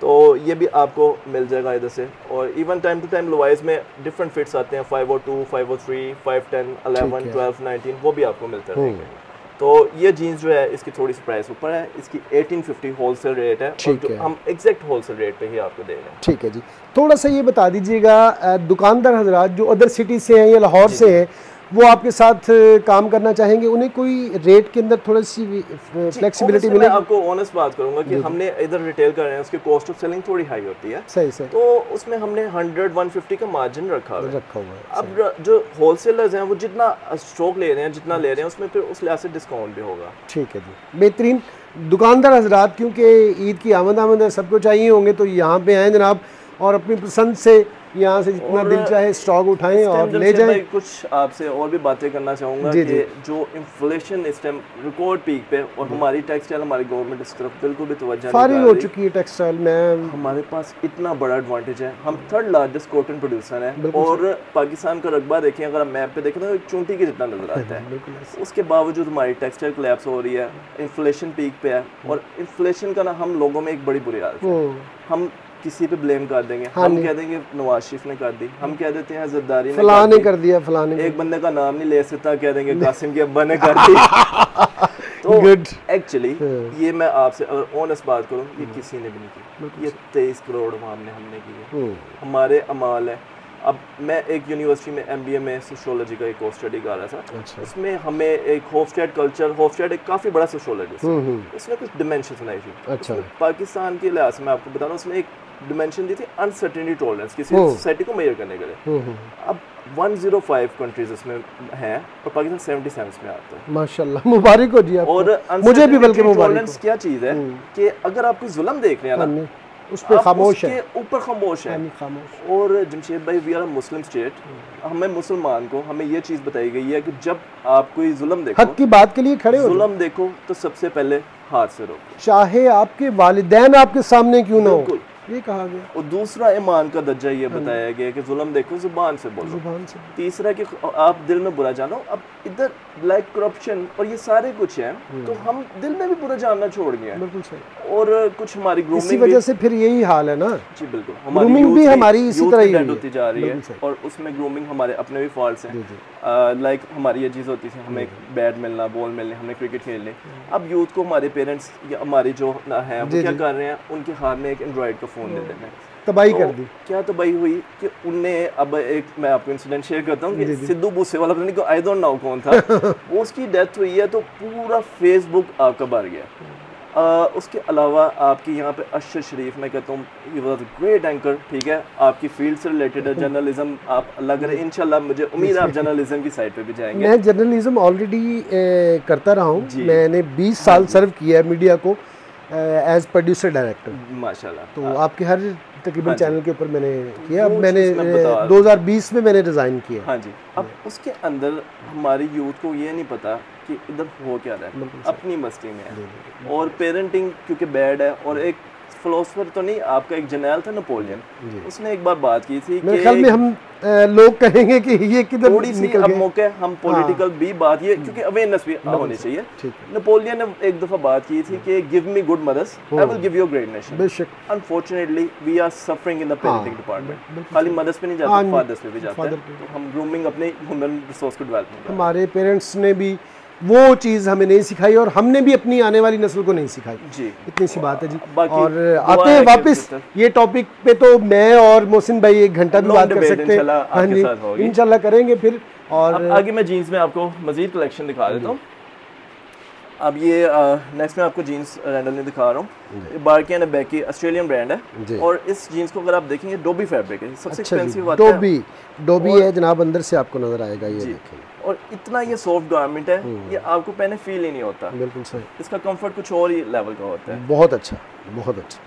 तो ये भी आपको मिल जाएगा इधर से। और इवन टाइम टू टाइम लवाइज में डिफरेंट फिट्स आते हैं, 502, 503, 510, 11, 12, 19, वो भी आपको मिलते रहेंगे। तो ये जीन्स जो है इसकी थोड़ी सी प्राइस ऊपर है, इसकी 1850 होलसेल रेट है, और जो हम एग्जैक्ट होलसेल रेट पे ही आपको दे रहे हैं। ठीक है जी। थोड़ा सा ये बता दीजिएगा, दुकानदार हजरात जो अदर सिटी से हैं या लाहौर से हैं, वो आपके साथ काम करना चाहेंगे, उन्हें कोई रेट के अंदर थोड़ी सी फ्लेक्सिबिलिटी मिले? मैं आपको ऑनेस्ट बात करूंगा कि हमने इधर रिटेल कर रहे हैं, उसकी कॉस्ट ऑफ सेलिंग थोड़ी हाई होती है। सही सही। तो उसमें हमने 100-150 का मार्जिन रखा हुआ है। अब सही। जो होलसेलर्स हैं वो जितना स्टॉक ले रहे हैं, जितना ले रहे हैं, उसमें फिर उस लिहाज से डिस्काउंट भी होगा। ठीक है जी, बेहतरीन। दुकानदार हजरात क्योंकि ईद की आमद है, सबको चाहिए होंगे, तो यहाँ पे आएँ जनाब, और अपनी पसंद से यहाँ से जितना दिल चाहे स्टॉक उठाएं और ले जाएं। कुछ आपसे और भी बातें करना चाहूँगा कि जो इन्फ्लेशन इस टाइम रिकॉर्ड पीक पे, और हमारी टेक्सटाइल, हमारी गवर्नमेंट इस तरफ बिल्कुल भी तवज्जो फारिग हो चुकी है टेक्सटाइल में। हमारे पास इतना बड़ा एडवांटेज है, हम 3rd लार्जेस्ट कॉटन प्रोड्यूसर हैं, और पाकिस्तान का रकबा देखें, अगर आप मैप पे देखें तो एक चूंटी के जितना नजर आता है। उसके बावजूद हमारी टेक्सटाइल कोलैप्स हो रही है, इन्फ्लेशन पीक पे है, और इन्फ्लेशन का ना हम लोगों में एक बड़ी बुरी आदत है, हम किसी पे ब्लेम कर देंगे। हम कह देंगे नवाज शरीफ ने कर दी, हम कह देते हैं जरदारी ने फलाने कर दिया, फलाने। एक बंदे का नाम नहीं ले सकता, कह देंगे कासिम के अब्बा ने कर दी। तो एक्चुअली ये मैं आपसे अगर ऑनेस्ट बात करूं, ये किसी ने भी नहीं की। ये 23 करोड़ हमने की है, हमारे अमाल है। अब मैं एक यूनिवर्सिटी में MBA में सोशियोलॉजी का एक कोर्स स्टडी कर रहा था। अच्छा। उसमें हमें एक होफस्टाइड कल्चर, होफस्टाइड एक काफ़ी बड़ा सोशियोलॉजिस्ट है, उसने कुछ डिमेंशन बनाई थी। अच्छा। पाकिस्तान के लिहाज से मैं आपको बता रहा हूँ, उसने एक डिमेंशन दी थी अनसर्टेनिटी टॉलरेंस, किसी सोसाइटी को मेजर करने के लिए। अब 105 कंट्रीज इसमें हैं और पाकिस्तान 77 में आता है। माशाल्लाह, मुबारक हो जी आपको। और मुझे भी बल्कि मुबारक। टॉलरेंस क्या चीज़ है कि अगर आप कोई जुल्म देख रहे हैं ना, उस पे खामोश है, ऊपर खामोश है। और जमशेद भाई we are a Muslim state, हमें मुसलमान को हमें ये चीज़ बताई गई है कि जब आप कोई जुल्म देखो, हक की बात के लिए खड़े हो, जुल्म देखो तो सबसे पहले हाथ से रोको, चाहे आपके वालिदैन आपके सामने क्यों ना हो, ये कहा गया। और दूसरा ईमान का दर्जा ये बताया गया कि जुल्म देखो जुबान से बोलो, जुबान से। तीसरा कि आप दिल में बुरा जानो। अब इधर लाइक करप्शन और ये सारे कुछ है, तो हम दिल में भी बुरा जानना छोड़ गए। बिल्कुल सही। और कुछ हमारी ग्रूमिंग, इसी वजह से फिर यही हाल है ना जी। बिल्कुल, ग्रूमिंग भी हमारी इसी तरह ही होती जा रही है, और उसमें ग्रूमिंग हमारे अपने भी फॉल्ट्स हैं। लाइक हमारी ये चीज़ होती थी, हमें बैट मिलना, बॉल मिलने, हमने क्रिकेट खेलने। अब यूथ को हमारे पेरेंट्स या हमारे जो है वो क्या कर रहे हैं, उनके हाथ में एक एंड्रॉइड का फ़ोन दे देते हैं, तबाही कर दी। क्या तबाही हुई कि उनने, अब एक मैं आपको इंसिडेंट शेयर करता हूँ कि सिद्धू मूसेवाला, पता नहीं आई डोंट नो कौन था, वो उसकी डेथ हुई है तो पूरा फेसबुक आपका भर गया। उसके अलावा आपकी यहाँ पे अशर शरीफ, मैं कहता हूँ he was a great anchor, ठीक है, आपकी फील्ड से रिलेटेड है, जर्नलिज्म आप लग रहे, इंशाल्लाह मुझे उम्मीद है आप जर्नलिज्म की साइड पे भी जाएंगे। मैं जर्नलिज्म ऑलरेडी करता रहा हूँ, मैंने 20 साल सर्व किया है मीडिया को एज प्रोड्यूसर डायरेक्टर, माशाल्लाह। तो आपके हर तकरीबन चैनल के ऊपर मैंने किया। अब मैंने 2020 में मैंने रिज़ाइन किया। हाँ जी। अब उसके अंदर हमारी यूथ को ये नहीं पता कि इधर हो क्या रहा है, अपनी मस्ती में है, और पेरेंटिंग क्योंकि बैड है। और एक फिलोसफर तो नहीं, आपका एक जर्नल था नपोलियन, उसने एक बार बात की थी मेरे ख्याल में हम लोग कहेंगे कि ये किधर थोड़ी सी अब मौके हम पॉलिटिकल भी बात, ये क्योंकि अवेयरनेस भी होनी चाहिए। नपोलियन ने एक दफ़ा बात की थी कि give me good mothers, I will give you a great nation. Unfortunately we are suffering in the parenting department. खाली मदर्स पे नहीं जाते, फादर्स पे भी जाते हैं। तो हम ग्रूमिंग अपने ह्यूमन रिसोर्स को डेवलप, हमारे पेरेंट्स ने भी वो चीज़ हमें नहीं सिखाई और हमने भी अपनी आने वाली नस्ल को नहीं सिखाई जी। इतनी सी बात है जी। और आते हैं वापस ये टॉपिक पे, तो मैं और मोहसिन भाई 1 घंटा भी बात कर सकते हैं। हाँ जी, इंशाल्लाह करेंगे फिर। और आगे मैं जीन्स में आपको मजीद कलेक्शन दिखा देता हूँ। अब ये नेक्स्ट में आपको जीन्स रैंडमली दिखा रहा हूँ। बार्की एंड बैकी ऑस्ट्रेलियन ब्रांड है, और इस जीन्स को अगर आप देखेंगे डोबी फैब्रिक है, सबसे एक्सपेंसिव आता है। डोबी है जनाब, अंदर से आपको नजर आएगा ये देखें। और इतना ये सॉफ्ट गारमेंट है, ये आपको पहने फील ही नहीं होता। बिल्कुल सही। इसका कंफर्ट कुछ और ही लेवल का होता है। बहुत अच्छा, बहुत अच्छा।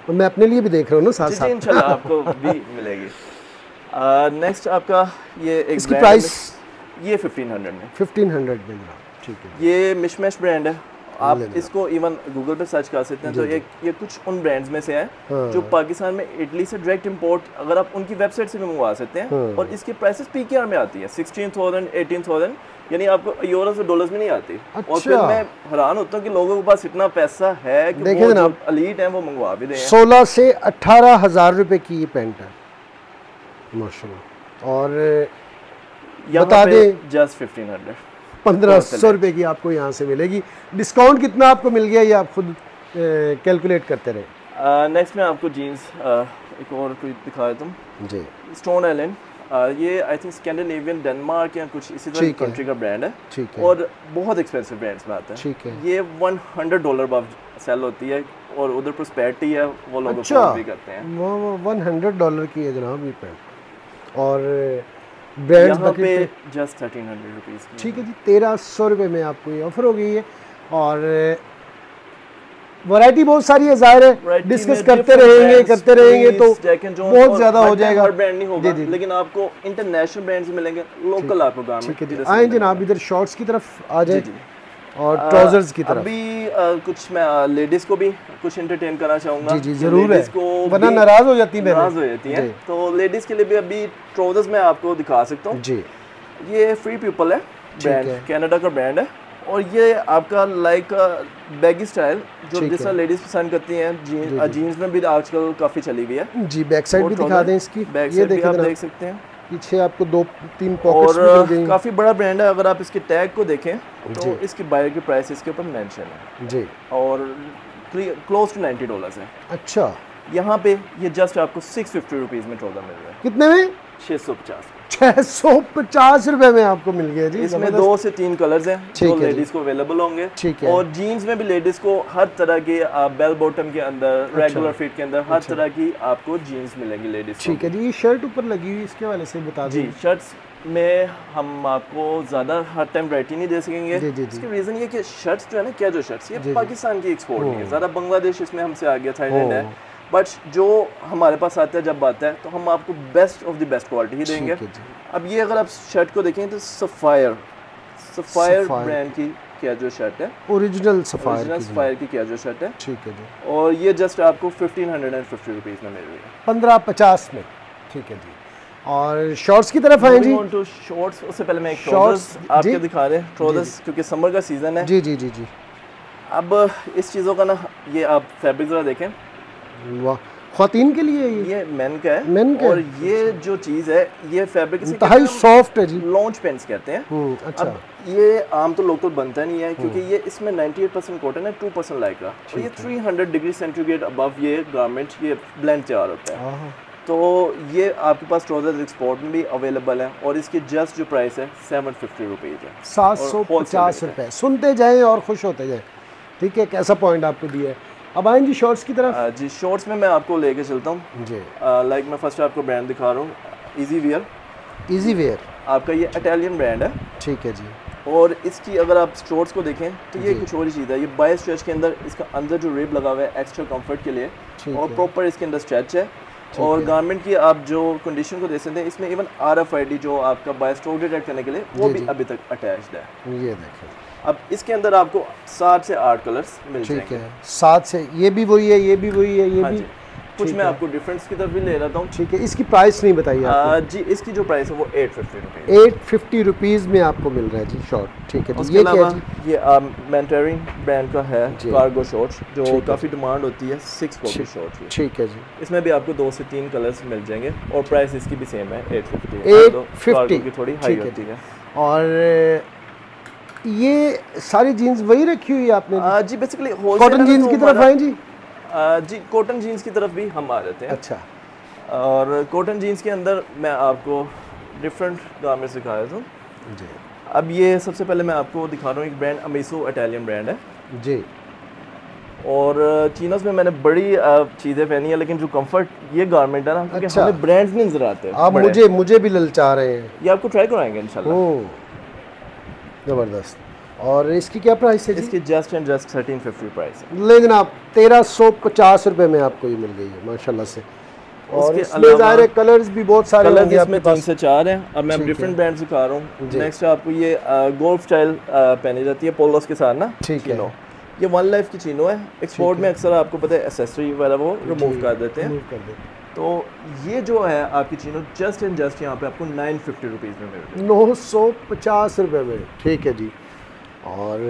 और मैं अपने लिए भी देख रहा हूँ ना साथ साथ, इंशाल्लाह आपको भी मिलेगी। नेक्स्ट आपका ये एक इसकी प्राइस ये 1500 में, 1500 में, ठीक है। ये मिशमैश ब्रांड है, आप इसको इवन गूगल पे सर्च कर सकते हैं। तो ये कुछ उन ब्रांड्स में से है जो पाकिस्तान में इटली से डायरेक्ट इंपोर्ट, अगर आप उनकी वेबसाइट से भी मंगवा सकते हैं। और इसकी प्राइसेस पीकेआर में आती है 16,000 18,000, यानी आपको यूरो से डॉलर्स में नहीं आती। और फिर मैं हैरान होता हूँ कि लोगों के पास इतना पैसा है कि वो जो एलीट हैं वो मंगवा भी दें। 16 से 18,000 रुपए की ये पैंट है माशाल्लाह। और बता दें जस्ट 1500, 1500 रुपए की आपको यहाँ से मिलेगी। डिस्काउंट कितना आपको मिल गया ये आप खुद कैलकुलेट करते रहे। नेक्स्ट में आपको जीन्स एक और दिखा देता हूँ जी। स्टोन आइलैंड, ये आई थिंक स्कैंडिनेवियन डेनमार्क या कुछ इसी तरह कंट्री का ब्रांड है, और बहुत एक्सपेंसिव ब्रांड्स में आता है। ये $100 अब सेल होती है, और उधर प्रोस्पेरिटी है, वो लोग भी करते हैं। वो $100 की है जनाब ये पैंट, और ब्रांड्स पे जस्ट 1300 रुपीज़। ठीक है जी, 1300 रुपये में आपको ये ऑफर हो गई है। और वैरायटी बहुत सारी है, जाहिर है डिस्कस करते रहेंगे तो बहुत ज़्यादा हो जाएगा। ब्रांड नहीं होगा, लेकिन आपको इंटरनेशनल ब्रांड्स मिलेंगे, लोकल आपको गारमेंट। आए जनाब इधर शॉर्ट्स की तरफ आ जाए और ट्राउजर्स की तरफ। अभी कुछ मैं लेडीज़ को भी कुछ एंटरटेन करना चाहूँगा। जी ज़रूर है, वरना नाराज़ हो जाती है। तो लेडीज़ के लिए भी अभी ट्राउजर्स मैं आपको दिखा सकता हूँ जी। ये फ्री पीपल है ब्रांड, कनाडा का ब्रांड है, और ये आपका लाइक बैगी स्टाइल जो जिस तरह लेडीज पसंद करती हैं, जीन्स में भी आजकल काफ़ी चली हुई है जी। बैक साइड भी दिखा दें इसकी, ये आप देख सकते हैं, पीछे आपको 2-3 पॉकेट्स भी मिल गई। काफ़ी बड़ा ब्रांड है। अगर आप इसके टैग को देखें तो इसकी बायर की प्राइस इसके ऊपर मेंशन है जी, और क्लोज टू $90 है। अच्छा, यहाँ पे ये जस्ट आपको 650 रुपीज़ में ट्राउजर मिल रहा है। कितने में? 650 रुपए में आपको मिल गया जी। इसमें 2 से 3 कलर्स हैं जो लेडीज को अवेलेबल होंगे। ठीक है। और जीन्स में भी लेडीज को हर तरह के बेल बॉटम के अंदर, रेगुलर फिट के अंदर हर तरह की आपको जीन्स मिलेंगी लेडीज। ठीक है जी। ये शर्ट ऊपर लगी हुई, इसके वाले से बता दीजिए। जी, शर्ट्स में हम आपको ज़्यादा हर टाइम वैरायटी नहीं दे सकेंगे। इसकी रीज़न ये कि शर्ट्स जो है ना, क्या जो शर्ट्स ये पाकिस्तान की एक्सपोर्ट नहीं है ज़्यादा, बांग्लादेश इसमें हमसे आ गया, थाईलैंड है, बट जो हमारे पास आता है जब आता है तो हम आपको best of the best quality ही देंगे। अब ये अगर आप शर्ट को देखें तो सफ़ायर ब्रांड की क्या जो शर्ट है, ओरिजिनल सफ़ायर की क्या जो शर्ट है, ठीक है जी। और ये जस्ट आपको 1550 रुपीज़ में मिल रही है, 1550 में, ठीक है जी। और शॉर्ट्स की तरफ आए जी। शॉर्ट्स, उससे पहले मैं एक ट्राउजर्स आपको दिखा रहे हैं, ट्राउजर्स क्योंकि समर का सीज़न है। जी जी जी जी। अब इस चीज़ों का ना, ये आप फैब्रिक ज़रा देखें, वाह, ख़वातीन के लिए ये मेन का है, मेन का। और ये जो चीज़ है ये फैब्रिक इंतहाई सॉफ्ट है जी, लॉन्च पेंट्स कहते हैं। अच्छा। अब ये आम तो लोकल बनता नहीं है क्योंकि ये इसमें 98% कॉटन है, 2% लाइक्रा, और ये 300 डिग्री सेंटीग्रेड अबव ये गारमेंट ये ब्लेंड तैयार होता है। तो ये आपके पास ट्राउजर एक्सपोर्ट में भी अवेलेबल है, और इसकी जस्ट जो प्राइस है 750 रुपीज़ है, 750 रुपये। सुनते जाएँ और खुश होते जाएँ, ठीक है। कैसा पॉइंट आपको दिया है। अब आएँ जी शॉर्ट्स की तरफ। जी शॉर्ट्स में मैं आपको लेके चलता हूँ जी। लाइक मैं फर्स्ट आपको ब्रांड दिखा रहा हूँ, इजी वेयर आपका ये इटालियन ब्रांड है, ठीक है जी। और इसकी अगर आप शॉर्ट्स को देखें तो ये कुछ और ही चीज़ है, ये बाय स्ट्रेच के अंदर इसका अंदर जो रिब लगा हुआ है एक्स्ट्रा कंफर्ट के लिए, और प्रॉपर इसके अंदर स्ट्रेच है, और गारमेंट की आप जो कंडीशन को देख सकते हैं, इसमें इवन RFID जो आपका बाय स्टॉक डिटेक्ट करने के लिए वो भी अभी तक अटैच्ड है। ये देखें, अब इसके अंदर आपको 7 से 8 कलर्स मिल जाएंगे। ठीक है, 7 से, ये भी वही है, ये भी वही है, ये भी कुछ मैं आपको डिफरेंस की तरफ भी ले रहा हूँ। ठीक है, इसकी प्राइस नहीं बताइए आपने। जी इसकी जो प्राइस है वो 850 रुपीज़ में आपको मिल रहा है जी शॉर्ट, ठीक है। उसके अलावा ये मेंटेरिंग ब्रांड का है कार्गो शॉर्ट्स, जो काफ़ी डिमांड होती है, 6 पॉकेट शॉर्ट्स, ठीक है जी। इसमें भी आपको 2 से 3 कलर्स मिल जाएंगे, और प्राइस इसकी भी सेम है 850 की थोड़ी हाई होती है। और ये सारी जीन्स वही रखी हुई है आपने जी बेसिकली कॉटन जीन्स की तरफ आए जी। जी कॉटन जीन्स की तरफ भी हम आ रहे हैं। अच्छा। और कॉटन जीन्स के अंदर मैं आपको डिफरेंट गारमेंट्स दिखाया था जी। अब ये सबसे पहले मैं आपको दिखा रहा हूँ एक ब्रांड अमीसो, इटालियन ब्रांड है जी। और चीनोस में मैंने बड़ी चीज़ें पहनी है, लेकिन जो कंफर्ट ये गारमेंट है ना, क्योंकि अच्छा। हमें ब्रांड्स नहीं नजर आते। आप मुझे भी ललचा रहे हैं। ये आपको ट्राई कराएंगे इंशाल्लाह। ज़बरदस्त। और इसकी क्या प्राइस है जी? इसकी जस्ट एंड जस्ट 1350 प्राइस है, लेकिन आप 1350 रुपए में आपको ये मिल गई है माशाल्लाह से। और इसमें ज़ाहिर है कलर्स भी बहुत सारे होंगे, इसमें 3 से 4 हैं। अब मैं डिफरेंट ब्रांड्स दिखा रहा हूँ। नेक्स्ट आपको ये गोल्फ स्टाइल पहनी जाती है पोलोस के साथ ना, ठीक है। ये वन लाइफ की चीनो है, एक्सपोर्ट में अक्सर आपको पता है एक्सेसरी वगैरह वो रिमूव कर देते हैं। तो ये जो है आपकी चीनो जस्ट एंड जस्ट यहाँ पे आपको 950 रुपीज़ में मिल रही है, 950 रुपये में, ठीक है जी। और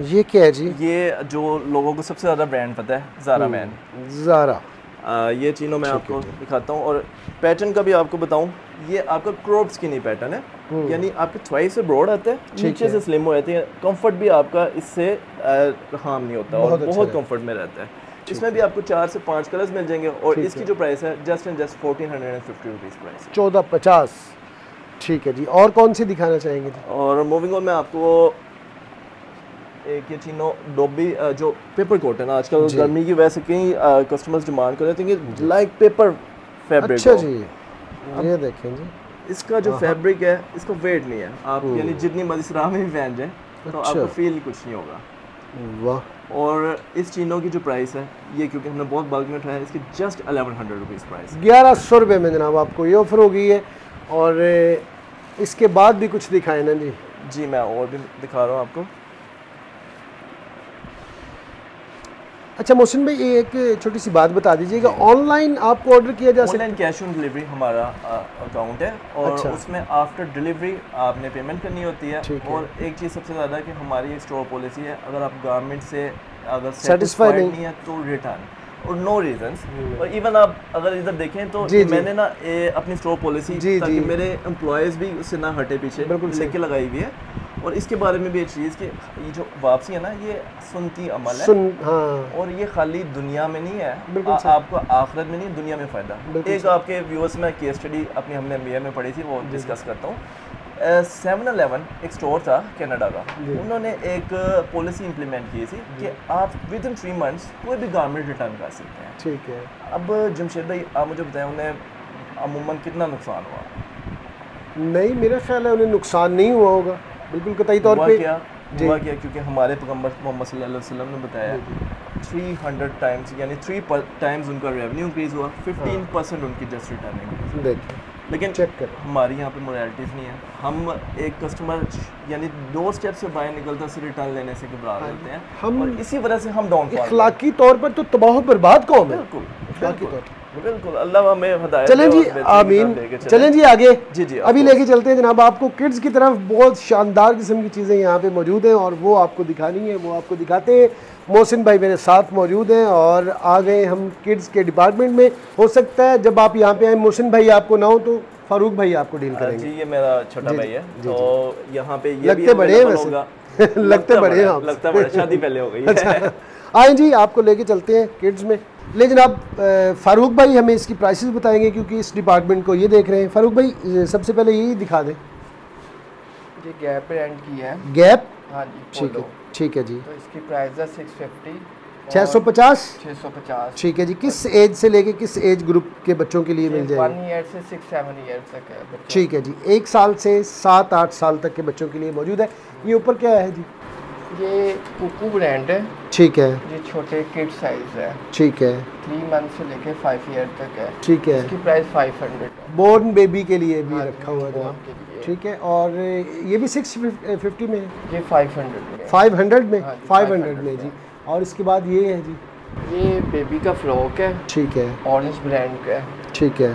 ये क्या है जी? ये जो लोगों को सबसे ज़्यादा ब्रांड पता है, ज़ारा मैन, ज़ारा। ये चीनों मैं आपको दिखाता हूँ, और पैटर्न का भी आपको बताऊँ, ये आपका क्रॉप स्किनी पैटर्न है, यानी आपके थ्वाई से ब्रॉड आता है, नीचे से स्लिम हो जाती है, कंफर्ट भी आपका इससे हार्म नहीं होता, और बहुत कंफर्ट में रहता है। इसमें भी आपको 4 से 5 कलर्स मिल जाएंगे, और इसकी जो प्राइस है just and just 1450 rupees price, 1450, ठीक है जी। और कौन सी दिखाना चाहेंगे जी? और मूविंग ऑन में आपको एक ये चीनो डोबी जो पेपर कॉटन, आजकल गर्मी की वजह से कई कस्टमर्स डिमांड कर रहे थे कि लाइक पेपर फैब्रिक। अच्छा जी, ये देखें जी, इसका जो फैब्रिक है इसका वेट नहीं है, आप यानी जितनी मर्जी सराह में भी पहन जाए तो आपको फील कुछ नहीं होगा। वाह। और इस चीनों की जो प्राइस है, ये क्योंकि हमने बहुत बल्क में उठाया है, इसकी जस्ट 1100 रुपीज़ प्राइस, 1100 रुपये में जनाब आपको ये ऑफर हो गई है। और इसके बाद भी कुछ दिखाए ना जी? जी मैं और भी दिखा रहा हूँ आपको। अच्छा मोहसिन भाई, एक छोटी सी बात बता दीजिएगा, ऑनलाइन आपको ऑर्डर किया जा सकता है? ऑनलाइन कैश ऑन डिलीवरी हमारा अकाउंट है, और अच्छा। उसमें आफ्टर डिलीवरी आपने पेमेंट करनी होती है। और एक चीज़ सबसे ज़्यादा कि हमारी स्टोर पॉलिसी है, अगर आप गारमेंट से अगर सेटिस्फाइड नहीं है तो रिटर्न, और नो रीजंस। और इवन आप अगर इधर देखें तो मैंने ना अपनी स्टोर पॉलिसी ताकि मेरे एम्प्लॉयज़ भी उससे ना हटे पीछे लेके लगाई हुई है। और इसके बारे में भी एक चीज़ कि ये जो वापसी है ना, ये सुन्नती अमल है, हाँ। और ये खाली दुनिया में नहीं है, आपको आखिरत में नहीं, दुनिया में फ़ायदा। एक आपके व्यूअर्स में केस स्टडी अपनी हमने MBA में पढ़ी थी, वो डिस्कस करता हूँ। 7-Eleven एक स्टोर था कनाडा का, उन्होंने एक पॉलिसी इम्प्लीमेंट की थी कि आप विद इन 3 मंथ्स कोई भी गारमेंट रिटर्न कर सकते हैं, ठीक है। अब जमशेद भाई आप मुझे बताएं, उन्हें अमूमन कितना नुकसान हुआ? नहीं, मेरा ख्याल है उन्हें नुकसान नहीं हुआ होगा, बिल्कुल कतई तौर पे। हुआ क्या? क्योंकि हमारे पैगंबर मोहम्मद सल्लल्लाहु अलैहि वसल्लम ने बताया 300 टाइम्स यानी 3 टाइम्स उनका रेवेन्यू इंक्रीज हुआ, 15% उनकी जस्ट रिटर्निंग। देखिए लेकिन चेक कर, हमारी यहाँ पे मोरालिटीज़ नहीं है। हम एक कस्टमर यानी 2 स्टेप से बाहर निकलता से रिटर्न लेने से घबरा जाते हैं हम, और इसी वजह से हम डाउन इखलाकी तौर पर तो तबाह बर्बाद कौम है। बिल्कुल अल्लाह हमें हिदायत। चलें जी, आमीन। चलें जी आगे। जी अभी लेके चलते हैं जनाब, आपको किड्स की तरफ बहुत शानदार किस्म की चीज़ें यहाँ पे मौजूद हैं और वो आपको दिखानी है, वो आपको दिखाते हैं। मोहसिन भाई मेरे साथ मौजूद हैं और आ गए हम किड्स के डिपार्टमेंट में। हो सकता है जब आप यहाँ पे आए मोहसिन भाई आपको ना हो तो फारूक भाई आपको डील करेंगे। जी ये मेरा छोटा भाई है, तो यहाँ पे ये लगते बड़े हैं वैसे लगते बड़े हैं, लगता बड़े, शादी पहले हो गई है। अच्छा आए जी, आपको लेके चलते हैं किड्स में। ले जनाब, फारूक भाई हमें इसकी प्राइसेस बताएंगे क्योंकि इस डिपार्टमेंट को ये देख रहे हैं। फारूक भाई सबसे पहले यही दिखा दें। ये गैप ब्रांड की है। गैप, हाँ जी, ठीक है, ठीक है जी। तो इसकी प्राइस है 650 650। ठीक है जी। किस एज से लेके किस एज ग्रुप के बच्चों के लिए मिल जाएगी? 1 ईयर से 6-7 ईयर तक है। ठीक है जी, 1 साल से 7-8 साल तक के बच्चों के लिए मौजूद है। ये ऊपर क्या है जी? ये कुकू ब्रांड है। ठीक है। ये छोटे किड साइज है। ठीक है। 3 मंथ से लेके 5 ईयर तक है। ठीक है। इसकी प्राइस 500 है। बोर्न बेबी के लिए भी रखा हुआ है। ठीक है। और ये भी 650 में है? ये 500 में। 500 में? 500 में जी। और इसके बाद ये है जी? ये बेबी का फ्रॉक है। ठीक है। ऑरेंज ब्रांड का है। ठीक है।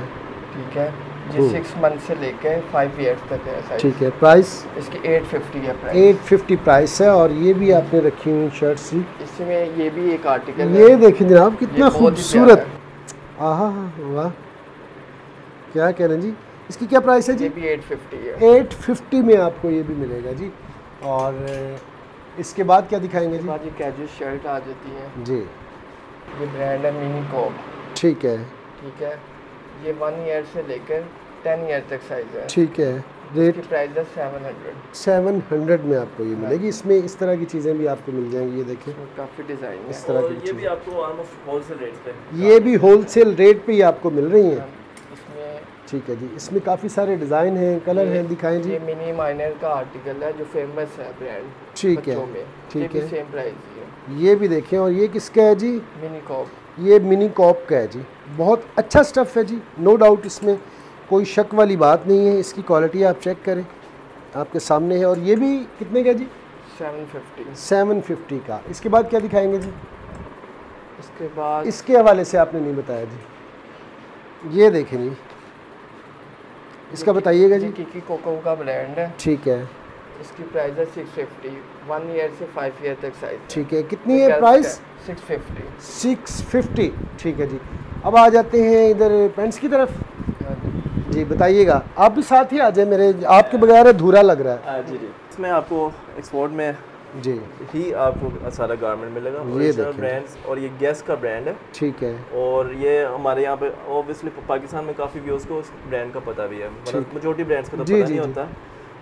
ठीक है। ये 6 मंथ से लेके 5 ईयर्स तक है। ठीक है। प्राइस इसकी 850 है प्राइस। 850 प्राइस है। और ये भी आपने रखी हुई शर्ट सी, इसमें ये भी एक आर्टिकल ये देखें जनाब कितना खूबसूरत। आहा वाह, क्या कह रहे हैं जी? इसकी क्या प्राइस है जी? ये भी 850 है। 850 में आपको ये भी मिलेगा जी। और इसके बाद क्या दिखाएंगे जी? ये कैजुअल शर्ट आ जाती है जी। ये ब्रांड है मिनी कॉप। ठीक है। ठीक है। ये 1 ईयर से लेकर 10 ईयर तक साइज है। ठीक है। रेट की प्राइस है 700 में आपको ये मिलेगी। इसमें इस तरह की चीज़ें भी आपको मिल जाएंगी। ये देखिए काफ़ी डिज़ाइन है इस तरह की ये भी आपको ऑलमोस्ट होलसेल रेट पे, ये भी होलसेल रेट पे ही आपको मिल रही हैं। इसमें ठीक है जी। इसमें काफ़ी सारे डिज़ाइन हैं, कलर हैं, दिखाएं जी। ये मिनी माइनर का आर्टिकल है जो फेमस है ब्रांड। ठीक है। ठीक है। सेम प्राइस है। ये भी देखें। और ये किसका है जी? Mini Cop. ये मिनी कॉप का है जी। बहुत अच्छा स्टफ़ है जी, नो डाउट, इसमें कोई शक वाली बात नहीं है। इसकी क्वालिटी आप चेक करें, आपके सामने है। और ये भी कितने का जी? 750 का। इसके बाद क्या दिखाएंगे जी? इसके बाद इसके हवाले से आपने नहीं बताया जी। ये देखें जी, इसका बताइएगा जी। किकी कोको का ब्रांड है। ठीक है। इसकी प्राइस है 650, 1 ईयर से 5 ईयर तक साइज। ठीक है। कितनी है प्राइस? 650। ठीक है जी। अब आ जाते हैं इधर पेंट्स की तरफ। जी बताइएगा, आप भी साथ ही आ जाए, मेरे आपके बगैर अधूरा लग रहा है। जी जी। इसमें आपको एक्सपोर्ट में जी ही आपको सारा गारमेंट मिलेगा। ये ब्रांड्स और ये गैस का ब्रांड है। ठीक है। और ये हमारे यहाँ पे ऑब्वियसली पाकिस्तान में काफ़ी व्यूज़ को इस ब्रांड का पता भी है, मतलब मेजॉरिटी ब्रांड्स का तो पता नहीं होता।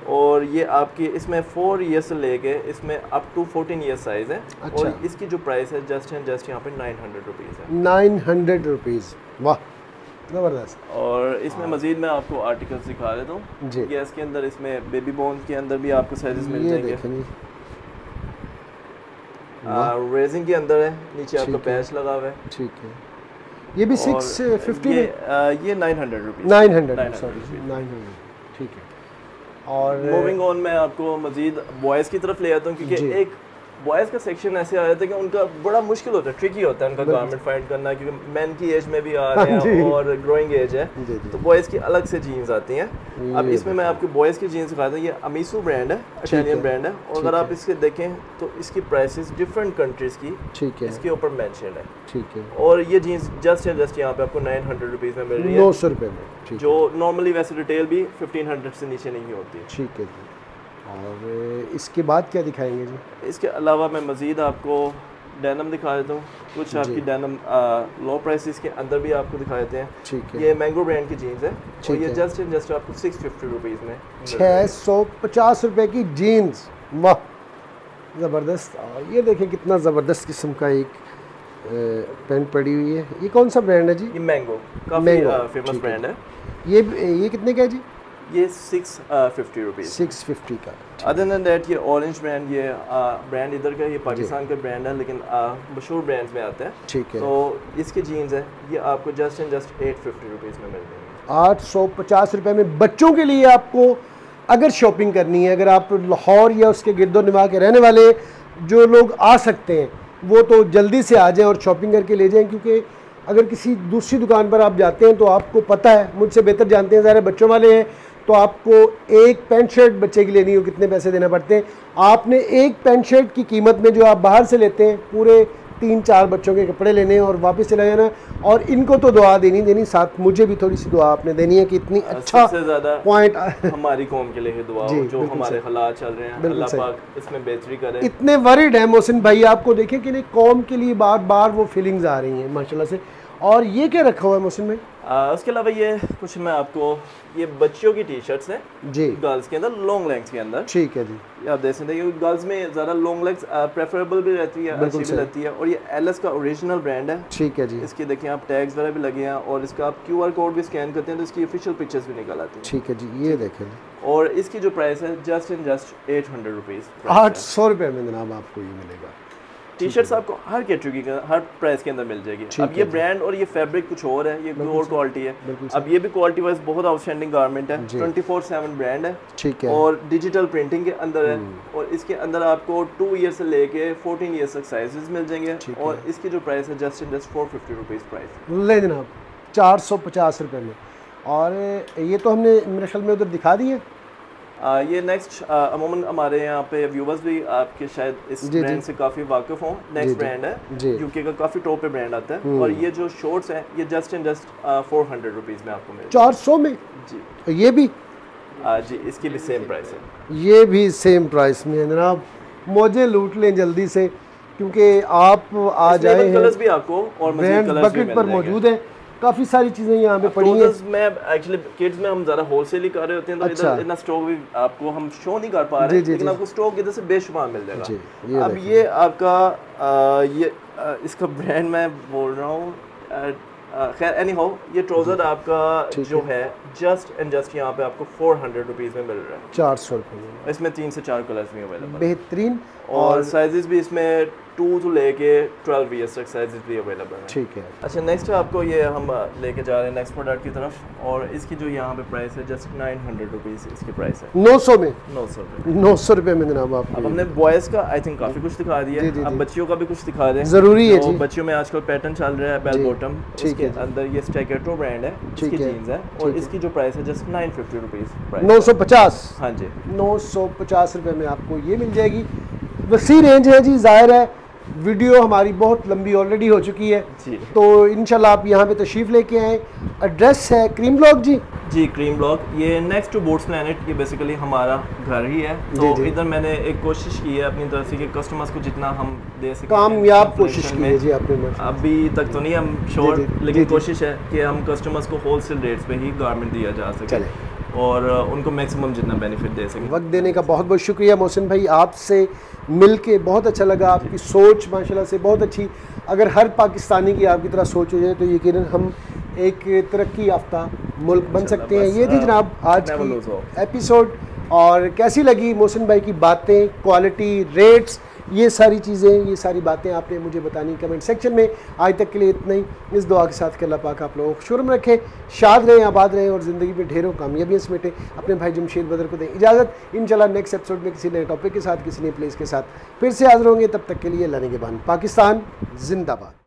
और ये आपकी इसमें 4 ईयर्स से लेके इसमें अप टू 14 ईयर्स साइज़ है। अच्छा। और इसकी जो प्राइस है जस्ट एंड जस्ट यहाँ पे 900 रुपीज़ है। 900 रुपीज़, वाह ज़बरदस्त। और इसमें मज़ीद मैं आपको आर्टिकल्स दिखा देता हूँ जी। गैस के अंदर इसमें बेबी बोन के अंदर भी आपको साइजेस मिल जाएंगे। रेजिंग के अंदर है, नीचे आपका पैच लगा हुआ है। ठीक है। ये भी 650 में? ये 900 रुपीज़। 900 सॉरी 900। ठीक है। और मूविंग ऑन मैं आपको मजीद बॉयज़ की तरफ ले आता हूँ क्योंकि एक बॉयज़ का सेक्शन ऐसे आ जाता है कि उनका बड़ा मुश्किल होता है, ट्रिकी होता है उनका गारमेंट फाइंड करना, क्योंकि मैन की एज में भी आ रहे हैं और ग्रोइंग एज है, तो बॉयज़ की अलग से जीन्स आती हैं। अब इसमें मैं आपको बॉयज़ की जीन्स दिखाता हूँ। ये अमीसू ब्रांड है, इटालियन ब्रांड है। और अगर आप इसके देखें तो इसकी प्राइसेस डिफरेंट कंट्रीज़ की इसके ऊपर मेंशन है। ठीक है। और ये जीन्स जस्ट एंड जस्ट यहाँ पे आपको 900 रुपीज़ में मिल रही है, 900 रुपये में, जो नॉर्मली वैसे रिटेल भी 1500 से नीचे नहीं होती। ठीक है जी। और इसके बाद क्या दिखाएंगे जी? इसके अलावा मैं मज़ीद आपको डेनम दिखा देता हूँ। कुछ आपकी डेनम लो प्राइसेस के अंदर भी आपको दिखा देते हैं। ठीक है। ये मैंगो ब्रांड की जीन्स है और ये जस्ट एंड जस्ट आपको 650 रुपीज़ में, 650 रुपये की जीन्स, वाह ज़बरदस्त। और ये देखें कितना ज़बरदस्त किस्म का एक पैंट पड़ी हुई है। ये कौन सा ब्रांड है जी? ये मैंगो, काफ़ी फेमस ब्रांड है। ये कितने का है जी? ये 650 रुपीज़, 650 का। अदर देन दैट ये ऑरेंज ब्रांड, ये ब्रांड इधर का, ये पाकिस्तान का ब्रांड है लेकिन मशहूर ब्रांड्स में आता है। ठीक है। तो इसके जीन्स है, ये आपको जस्ट एंड जस्ट 850 रुपीज़ में मिल जाएंगे। 850 रुपये में बच्चों के लिए आपको अगर शॉपिंग करनी है, अगर आप लाहौर या उसके गिरदोनिमा के रहने वाले जो लोग आ सकते हैं वो तो जल्दी से आ जाएं और शॉपिंग करके ले जाएं, क्योंकि अगर किसी दूसरी दुकान पर आप जाते हैं तो आपको पता है, मुझसे बेहतर जानते हैं, ज़रा बच्चों वाले हैं तो आपको एक पैंट शर्ट बच्चे की लेनी हो कितने पैसे देना पड़ते हैं। आपने एक पैंट शर्ट की कीमत में जो आप बाहर से लेते हैं पूरे 3-4 बच्चों के कपड़े लेने और वापस चला जाना। और इनको तो दुआ देनी, साथ मुझे भी थोड़ी सी दुआ आपने देनी है कि इतनी अच्छा सबसे ज़्यादा पॉइंट हमारी कौम के लिए ही दुआ हो, जो हमारे हालात चल रहे हैं, अल्लाह पाक इसमें बेहतरी करे। इतने वरीड है मोहसिन भाई, आपको देखें कि नहीं कौम के लिए बार बार वो फीलिंग्स आ रही हैं माशाल्लाह से। और ये क्या रखा हुआ है मोहसिन भाई? उसके अलावा ये कुछ मैं आपको, ये बच्चों की टी शर्ट्स हैं जी, गर्ल्स के अंदर, लॉन्ग लेग्स के अंदर। ठीक है जी, आप देख सकते हैं गर्ल्स में ज़्यादा लॉन्ग लेग्स प्रेफरेबल भी रहती है, अच्छी भी रहती है। और ये एलएस का ओरिजिनल ब्रांड है। ठीक है जी। इसकी देखिए आप टैग्स वगैरह भी लगे हैं और इसका आप QR कोड भी स्कैन करते हैं तो इसकी ऑफिशियल पिक्चर्स भी निकल आती हैं। ठीक है जी, ये देखें। और इसकी जो प्राइस है जस्ट एंड जस्ट 800 रुपीज़, 800 रुपये में जनाब आपको ये मिलेगा। टी शर्ट्स आपको हर कैटेगरी के हर प्राइस के अंदर मिल जाएगी। अब ये ब्रांड और ये फैब्रिक कुछ और है, ये और क्वालिटी है। अब ये भी क्वालिटी वाइज बहुत आउटस्टैंडिंग गारमेंट है, 24/7 ब्रांड है। ठीक है। और डिजिटल प्रिंटिंग के अंदर है और इसके अंदर आपको 2 ईयर से लेके 14 ईयर तक साइजेस मिल जाएंगे। और इसकी जो प्राइस है just and just 450 rupees price ले जनाब, 450 रुपये में। और ये तो हमने मेरे ख्याल में उधर दिखा दी है। ये नेक्स्ट अमूमन हमारे यहाँ पे व्यूवर्स भी आपके शायद इस ब्रांड से काफ़ी वाकिफ हों। नेक्स्ट ब्रांड है यूके का, काफ़ी टॉप पे ब्रांड आता है। और ये जो शॉर्ट्स हैं ये जस्ट एंड जस्ट 400 रुपीज़ में आपको मिलेगा। 400 में जी। ये भी जी, इसकी भी सेम प्राइस है। ये भी सेम प्राइस में है जनाब। मौजें लूट लें जल्दी से, क्योंकि आप आ जाए हैं। कलर्स भी आपको और ब्रांड बकेट पर मौजूद है, काफ़ी सारी चीज़ें यहाँ पे पड़ी हैं। मैं एक्चुअली किड्स में हम ज़रा होलसेल ही कर रहे होते हैं तो इधर इतना स्टॉक भी आपको हम शो नहीं कर पा रहे हैं, लेकिन आपको स्टॉक इधर से बेशुमार मिल जाएगा। अब ये आपका इसका ब्रांड मैं बोल रहा हूँ, खैर एनी हाउ, ये ट्राउज़र आपका जो है जस्ट एंड जस्ट यहाँ पे आपको 400 रुपीज़ में मिल रहा है। 400 रुपये में। इसमें 3 से 4 कलर्स भी अवेलेबल, बेहतरीन। और साइजेस भी इसमें 2 से लेके 12 ईयर्स तक साइजेस भी अवेलेबल हैं। ठीक है। अच्छा, नेक्स्ट आपको ये हम लेके जा रहे हैं नेक्स्ट प्रोडक्ट की तरफ। और इसकी जो यहाँ पे प्राइस है जस्ट 900 रुपीज़ इसकी प्राइस है। 900 में? 900 रुपये में जनाब आपको। अब हमने बॉयज़ का आई थिंक काफ़ी कुछ दिखा दिया है, अब बच्चियों का भी कुछ दिखा दें। ज़रूरी है जी। बच्चियों में आजकल पैटर्न चल रहा है बेल बॉटम, इसके अंदर ये स्टैकेटो ब्रांड है, इसकी जीन्स है और इसकी जो प्राइस है जस्ट 950 रुपीज़। 950? हाँ जी, 950 रुपये में आपको ये मिल जाएगी। वसी रेंज है जी, ज़ाहिर है वीडियो हमारी बहुत लंबी ऑलरेडी हो चुकी है जी। तो इंशाल्लाह आप यहाँ पे तशरीफ़ लेके आएँ। एड्रेस है क्रीम ब्लॉक जी। जी, क्रीम ब्लॉक, ये नेक्स्ट टू बोट्स प्लैनेट, ये बेसिकली हमारा घर ही है। तो इधर मैंने एक कोशिश की है अपनी तरफ से कि कस्टमर्स को जितना हम दे सकें, कामयाब कोशिश की है जी आपने। अभी तक तो नहीं हम श्योर, लेकिन कोशिश है कि हम कस्टमर्स को होलसेल रेट्स पे ही गारमेंट दिया जा सके और उनको मैक्सिमम जितना बेनिफिट दे सकें। वक्त देने का बहुत बहुत शुक्रिया मोहसिन भाई, आपसे मिल के बहुत अच्छा लगा। आपकी सोच माशाल्लाह से बहुत अच्छी। अगर हर पाकिस्तानी की आपकी तरह सोच हो जाए तो यकीनन हम एक तरक्की याफ्ता मुल्क बन सकते हैं। ये थी जनाब आज की एपिसोड। और कैसी लगी मोहसिन भाई की बातें, क्वालिटी, रेट्स, ये सारी चीज़ें, ये सारी बातें आपने मुझे बतानी कमेंट सेक्शन में। आज तक के लिए इतना ही। इस दुआ के साथ कि अल्लाह पाक आप लोगों को खुश में रखे, शाद रहें, आबाद रहें और ज़िंदगी में ढेरों कामयाबियाँ समेटें। अपने भाई जमशेद बदर को दें इजाज़त। इंशाल्लाह नेक्स्ट एपिसोड में किसी नए टॉपिक के साथ, किसी नए प्लेस के साथ फिर से हाज़िर होंगे। तब तक के लिए अल्लाह निगहबान। पाकिस्तान जिंदाबाद।